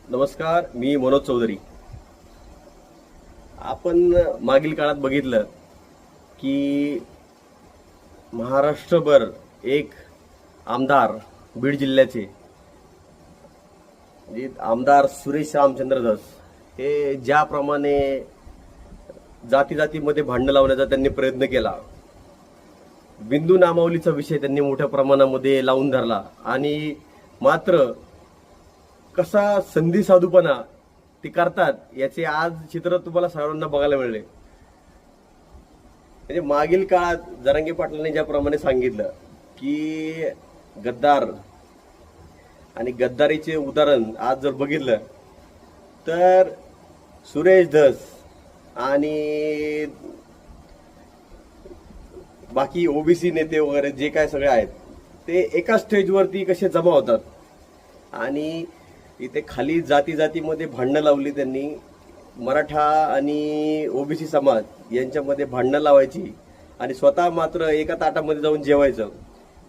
नमस्कार, मी मनोज चौधरी. आपण मागील काळात बघितलं की महाराष्ट्रभर एक आमदार बीड जिल्ह्याचे म्हणजे आमदार सुरेश रामचंद्र धस हे ज्याप्रमाणे जाती जातीमध्ये भांडण लावण्याचा त्यांनी प्रयत्न केला, बिंदू नामावलीचा विषय त्यांनी मोठ्या प्रमाणामध्ये लावून धरला आणि मात्र कसा संधी साधूपणा ते करतात याचे आज चित्र तुम्हाला सर्वांना बघायला मिळले. म्हणजे मागील काळात जरांगे पाटलांनी ज्याप्रमाणे सांगितलं की गद्दार आणि गद्दारीचे उदाहरण आज जर बघितलं तर सुरेश धस आणि बाकी ओबीसी नेते वगैरे जे काय सगळे आहेत ते एका स्टेजवरती कसे जमा होतात आणि इथे खाली जाती जातीमध्ये भांडणं लावली त्यांनी. मराठा आणि ओबीसी समाज यांच्यामध्ये भांडणं लावायची आणि स्वतः मात्र एका ताटामध्ये जाऊन जेवायचं.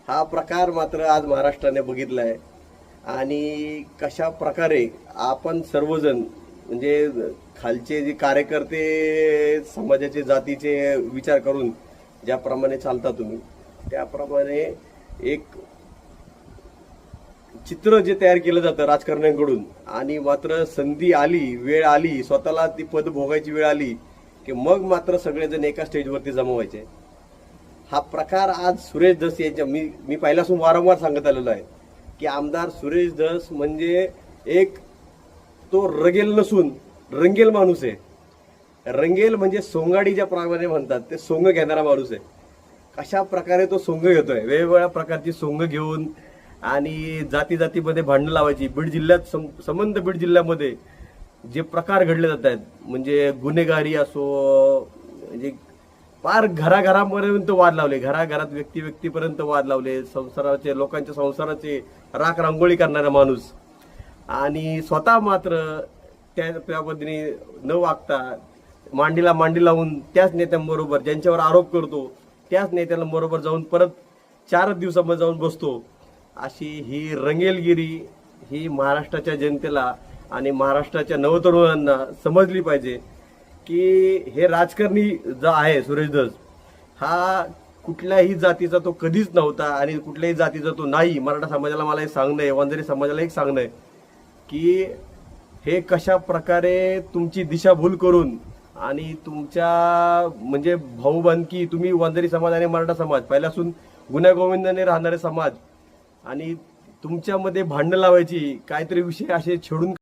हा प्रकार मात्र आज महाराष्ट्राने बघितला आहे. आणि कशा प्रकारे आपण सर्वजण म्हणजे खालचे जे कार्यकर्ते समाजाचे जातीचे विचार करून ज्याप्रमाणे चालता तुम्ही त्याप्रमाणे एक चित्र जे तयार केलं जातं राजकारण्यांकडून आणि मात्र संधी आली, वेळ आली, स्वतःला ती पद भोगायची वेळ आली की मग मात्र सगळेजण एका स्टेजवरती जमा व्हायचे. हा प्रकार आज सुरेश धस यांच्या मी पहिल्यापासून वारंवार सांगत आलेलो आहे की आमदार सुरेश धस म्हणजे एक तो रगेल नसून रंगेल माणूस आहे. रंगेल म्हणजे सोंगाडीच्या प्रमाणे म्हणतात ते सोंग घेणारा माणूस आहे. कशा प्रकारे तो सोंग घेतोय, वेगवेगळ्या प्रकारची सोंग घेऊन आणि जाती जातीमध्ये भांडणं लावायची. बीड जिल्ह्यात संबंध बीड जिल्ह्यामध्ये जे प्रकार घडले जात आहेत म्हणजे गुन्हेगारी असो, म्हणजे फार घराघरापर्यंत वाद लावले, घराघरात व्यक्तीपर्यंत वाद लावले, संसाराचे लोकांच्या संसाराचे राख रांगोळी करणारा माणूस आणि स्वतः मात्र त्या पद्धतीने न वागता मांडीला मांडी लावून त्याच नेत्यांबरोबर ज्यांच्यावर आरोप करतो त्याच नेत्यांबरोबर जाऊन परत 4 दिवसामध्ये जाऊन बसतो. अशी ही रंगेलगिरी ही महाराष्ट्राच्या जनतेला आणि महाराष्ट्राच्या नवतरुणांना समजली पाहिजे की हे राजकारणी जो आहे सुरेश धस हा कुठल्याही जातीचा तो कधीच नव्हता आणि कुठल्याही जातीचा तो नाही. मराठा समाजाला मला एक सांगणं आहे, वंजारी समाजाला एक सांगणं आहे की हे कशा प्रकारे तुमची दिशाभूल करून आणि तुमच्या म्हणजे भाऊबंदकी तुम्ही वंजारी समाज आणि मराठा समाज पहिल्यापासून गुण्यागोविंदाने राहणारे समाज आणि तुमच्यामध्ये भांडणं लावायची काहीतरी विषय असे छेडून